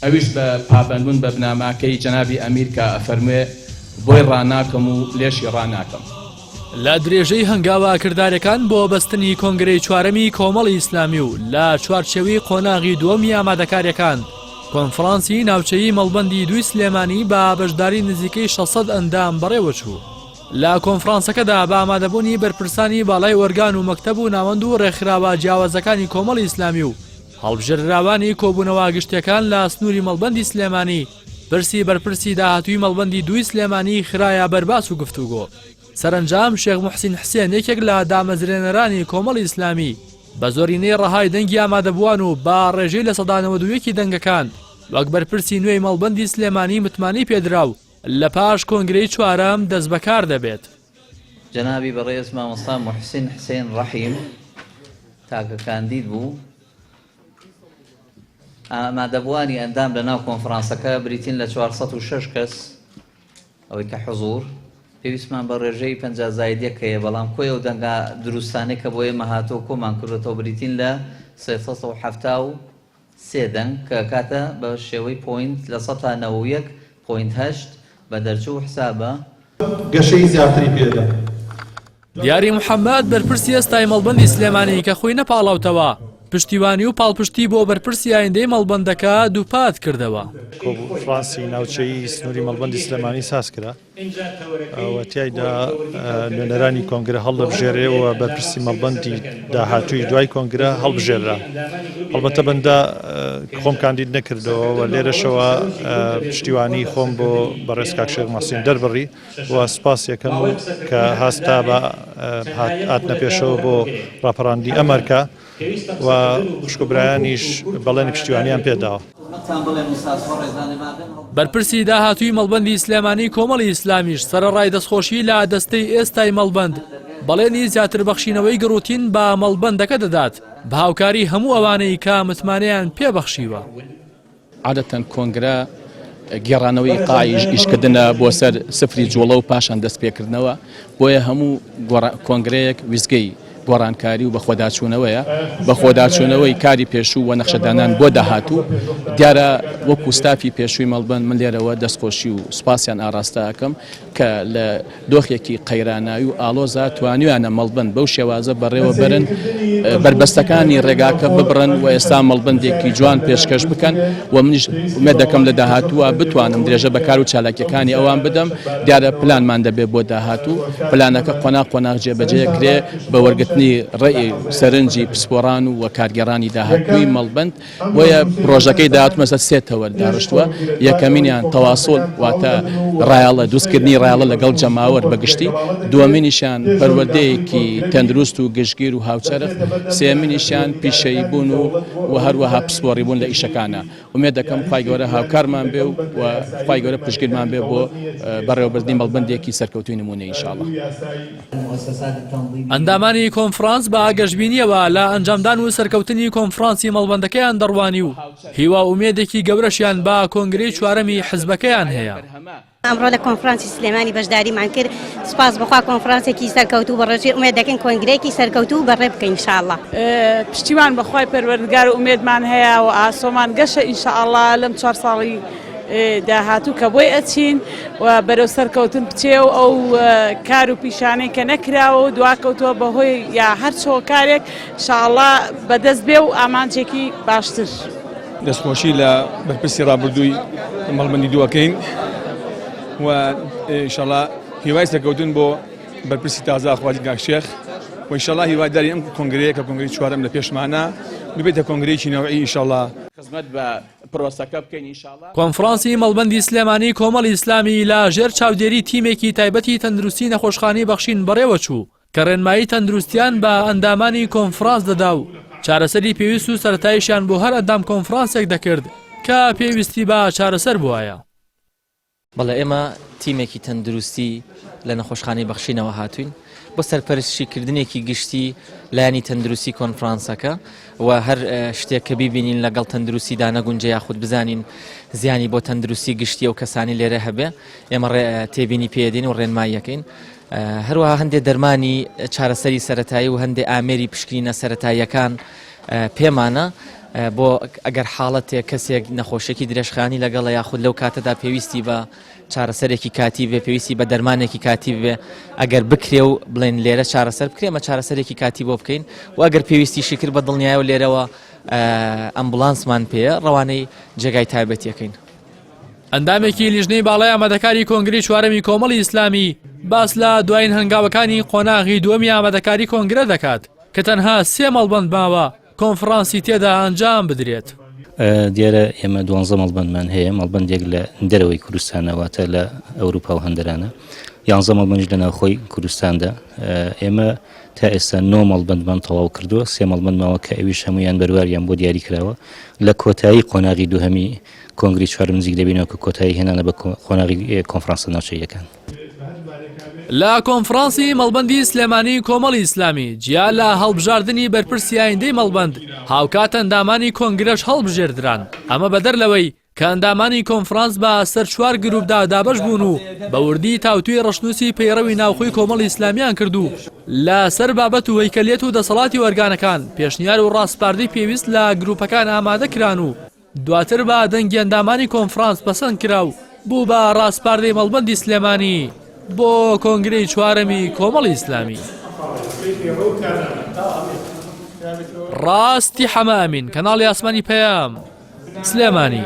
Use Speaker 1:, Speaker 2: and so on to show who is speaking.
Speaker 1: ئەویش بە پابەندبوون بە بناماکەی جەنابی ئەمیر کە ئەفەرموێ بۆی ڕاناکەم و لێشی ڕاناکەم.
Speaker 2: لە درێژەی هەنگاواکردارەکان بۆ بەستنی کۆنگرەی چوارەمی کۆمەڵی ئیسلامی و لە چوارچێوی قۆناغی دووەمی ئامادەکاریەکان کۆنفرانسی ناوچەیی مەڵبەندی دووی سلێمانی بە بەشداری نزیکەی 600 ئەندام بەڕێوەچوو. لە کۆنفرانسەکەدا بە ئامادەبوونی بەرپرسانی باڵای وەرگان و مەکتەب و ناوەند و ڕێکخراوە جیاوازەکانی کۆمەڵی ئیسلامی و هەڵبژێرراوانی کۆبوونەوە گشتیەکان لە سنووری مەڵبەندی سلێمانی پرسی بەرپرسی داهاتووی مەڵبەندی دووی سلێمانی خرایا بەرباس و گفتوگۆ. سەرنجام شێخ موحسین حسێن یەکێک لە دامەزرێنەرانی کۆمەڵی ئیسلامی بە زۆرینەی ڕەهای دەنگی ئامادەبووان و با ڕێژەی لە سەدا 92 دەنگەکان وەک بەرپرسی نوێی مەڵبەندی سلێمانی متمانی پێدراو لە پاش کۆنگرەی چوارەم دەست بەکار دەبێت.
Speaker 3: جەنابی بەڕێز مامۆستا موحسین حسێن ڕەحیم تاکە کاندید بوو ئامادەبووانی ئەندام لە ناو کۆنفرانسەکە بریتین لە 406 کەس ئەوەی کە حوزور پێویستمان بە ڕێژەی 50 زایدێک هەیە بەڵام کۆی و دەنگا دروستانەی کە بۆ ئێمە هاتۆ کۆمان کردێتەوە بریتین لە 373 دەنگ کە کاتە بە شێوەی پۆینت لە 191.8 بە دەرچوو حسابە
Speaker 4: گەشەی زیاتری پێدا.
Speaker 2: دیاری محەممەد بەرپرسی ئێستای مەڵبەندی سلێمانی کە خۆی نەپاڵاوتەوە پشتیوانی و پاڵپشتی بۆ بەرپرسی ئایندەی مەڵبەندەکە دووپات کردەوە.
Speaker 4: کۆنفرانسی ناوچەیی سنووری مەڵبەندی سلێمانی ساز کرا و تیایدا نوێنەرانی کۆنگرە هەڵبژێرێەوە بەرپرسی مەڵبەندی داهاتووی دوای کۆنگرە هەڵبژێرا. هەڵبەتە بەندە خۆم کاندید نەکردەوە و لێرەشەوە پشتیوانی خۆم بۆ بەڕێز کاک شێخ موحسین دەربڕی و سپاس یەکەم کە هاستا بە هاتنە پێشەوە بۆ ڕاپەڕاندی ئەمەرکە و خوشکبرایانیش بەڵێنی پشتیوانیان پێداوە.
Speaker 2: بەرپرسی داهاتووی مەڵبەندی سلێمانی کۆمەڵی ئیسلامیش سەرەڕای دەستخۆشی لە دەستەی ئێستای مەڵبەند بەڵێنی زیاتر بەخشینەوەی گڕوتین بە مەڵبەندەکە دەدات بە هاوکاری هەموو ئەوانەی کە متمانەیان پێبەخشیوە.
Speaker 1: عادەتەن کۆنگرە گێڕانەوەی قای ئیشکردنە بۆ سەر سفری جوڵە و پاشان دەست پێکردنەوە بۆیە هەموو کۆنگرەیەک ویزگەی گۆڕانکاری و بە خۆداچوونەوەیە بە خۆداچوونەوەی کاری پێشوو و نەخشەدانان بۆ داهاتوو دیارە وەکو ستافی پێشووی مەڵبەند من لێرەوە دەستخۆشی و سوپاسیان ئاڕاستە ئەکەم کە لە دۆخێکی قەیراناوی و ئالۆزا توانیویانە مەڵبەند بەو شێوازە بەڕێوە بەرن بربەستەکانی ڕێگاکە ببڕن و ئێستا مەڵبەندێکی جوان پێشکەش بکەن و منیش ئومێد دەکەم لە داهاتووە بتوانم درێژە بەکار و چالاکیەکانی ئەوان بدەم. دیارە پلانمان دەبێت بۆ داهاتوو پلانەکە قۆناق جێبەجێکرێ بە وەرگرتنی ڕێی سەرنجی پسپۆڕان و کارگەڕانی داهاتووی مەڵبەند وەیە پرۆژەکەی داهاتوومەسە سێتەوە داڕشتووە. یەکەمینیان تەواسۆل واتە ڕایاڵە دروستکردنی ڕایاڵە لەگەڵ جەماوەر بەگشتی، دووەمینیشان پەروەردەیەکی تەندروست و گشتگیر و هاوچەرخ، سێمینیشان پیشەیبوون و هەروەها پسپۆڕیبوون لە ئیشەکانە. ومێد دەکەم خوای گەورە هاوکارمان بێ و خوای گەورە پشتگیرمان بێ بۆ بەڕێوەبردنی مەڵبەندێکی سەرکەوتووی نمونەی ئینشاءڵڵا.
Speaker 2: ئەندامانی کۆنفرانس بە ئاگەشتبینیەوە لە ئەنجامدان و سەرکەوتنی کۆنفرانسی مەڵبەندەکەیان دەڕوانی و هیوا ئومێدێکی گەورەشیان بە کۆنگرەی چوارەمی حزبەکەیان هەیە.
Speaker 5: ئەمڕۆ لە کۆنفرانسی سلێمانی بەشداریمان کرد. سپاس بخوا کۆنفرانسێکی سەرکەوتوو بە ڕێژەی ئومێد دەکەین کۆنگرەیەکی سەرکەوتوو بەڕێ بکەین ئینشاءڵڵا.
Speaker 6: پشتیوان بەخوای پەروەردگار و ئومێدمان هەیە و ئاسۆمان گەشە ئینشاءڵڵا لەم 4 ساڵی داهاتوو کە بۆی ئەچین و بەرەو سەرکەوتن بچێ و ئەو کار و پیشانەی کە نەکراوە و دواکەوتووە بەهۆی یا هەر چۆکارێک ئینشاءڵڵا بەدەست بێ و ئامانجێکی باشتر.
Speaker 7: دەستخۆشی لە بەرپرسی ڕابردووی مەڵبەندی دووەکەین و ئینشاءڵڵا هیوای سەرکەوتن بۆ بەرپرسی تازە ئاخوازی کاک شێخ و ئینشاءڵڵا هیواداری ئەم کۆنگرەیە کە کۆنگرەی چوارەم لە پێشمانە ببێتە کۆنگرەیەکی نەوعی ئینشاءڵڵا
Speaker 1: خزمەت بە پرۆسەکە بکەین ئینشاءڵڵا.
Speaker 2: کۆنفرانسی مەڵبەندی سلێمانی کۆمەڵی ئیسلامی لە ژێر چاودێری تیمێکی تایبەتی تەندروستی نەخۆشخانەی بەخشین بەڕێوە چوو کە ڕێنمایی تەندروستیان بە ئەندامانی کۆنفرانس دەدا و چارەسەری پێویست و سەرەتاییشان بۆ هەر ئەندام کۆنفرانسێک دەکرد کە پێویستی بە چارەسەر بووایە.
Speaker 8: بەڵێ ئێمە تیمێکی تەندروستی لە نەخۆشخانەی بەخشینەوە هاتوین بۆ سەرپەرشتیکردنێکی گشتی لایانی تەندروستی کۆنفرانسەکە و هەر شتێک کە بیبینین لەگەڵ تەندروستیدا نەگونجێ یاخود بزانین زیانی بۆ تەندروستی گشتی و کەسانی لێرە هەبێ ئێمە تێبینی پێدەین و ڕێنماییەکەین. هەروەها هەندێک دەرمانی چارەسەری سەرەتایی و هەندێک ئامێری پشکنینە سەرەتاییەکان پێمانە بۆ ئەگەر حاڵەتێک کەسێک نەخۆشێکی درێژخانی لەگەڵە یاخود لەو کاتەدا پێویستی بە چارەسەرێکی کاتی بێ پێویستی بە دەرمانێکی کاتی بێ ئەگەر بکرێ و بڵێن لێرە چارەسەر بکرێمە چارەسەرێکی کاتی بۆ بکەین و ئەگەر پێویستیشی کرد بە دڵنیایە و لێرەوە ئەمبولانسمان پێەیە ڕەوانەی جێگای تایبەتیەکەین.
Speaker 2: ئەندامێکی لیژنەی باڵای ئامادەکاری کۆنگرەی چوارەمی کۆمەڵی ئیسلامی باس لە دوایین هەنگاوەکانی قۆناغی دووەمی ئامادەکاری کۆنگرە دەکات کە تەنها 3 مەڵبەند ماوە کۆنفرانسی تێدا ئەنجام بدرێت.
Speaker 9: دیارە ئێمە 12 مەڵبەندمان هەیە مەڵبەندێک لە دەرەوەی کوردستانەوەتە لە ئەوروپا و هەندەرانە 11 مەڵبەندیش لە ناوخۆی کوردستاندا ئێمە تا ئێستا 9 مەڵبەندمان تەواو کردووە 3 مەڵبەندماوە کە ئەویش هەمویان بەروواریان بۆ دیاری کراوە لە کۆتایی قۆناغی دووهەمی کۆنگری چوارم نزیک دەبینەوە کە کۆتایی هێنانە بە قۆناغی کۆنفرانسە ناوچەیەکان.
Speaker 2: لە کۆنفرانسی مەڵبەندی سلێمانی کۆمەڵی ئیسلامی جیا لە هەڵبژاردننی بەرپرسی ئایندەی مەڵبەند هاوکات ئەندامانی کۆنگرەش هەڵبژێردران ئەمە بەدەر لەوەی کە ئەندامانی کۆنفرانس بە سەر 4 گروپدا دابەش بوون و بە وردی تاوتوی ڕشنووسی پەیڕەوی ناوخۆی کۆمەڵی ئیسلامیان کردو لە سەر بابەت و هەیکەلێت و دەسەڵاتی وەرگانەکان پێشنیار و ڕاستپاردەی پێویست لە گروپەکان ئامادە کران و دواتر بە دەنگی ئەندامانی کۆنفرانس پەسەند کرا و بوو بە ڕاستپاردەی مەڵبەندی سلێمانی بۆ کۆنگرەی چوارەمی کۆمەڵی ئیسلامی. ڕاستی حەمامین کەناڵی ئاسمانی پەیام سلێمانی.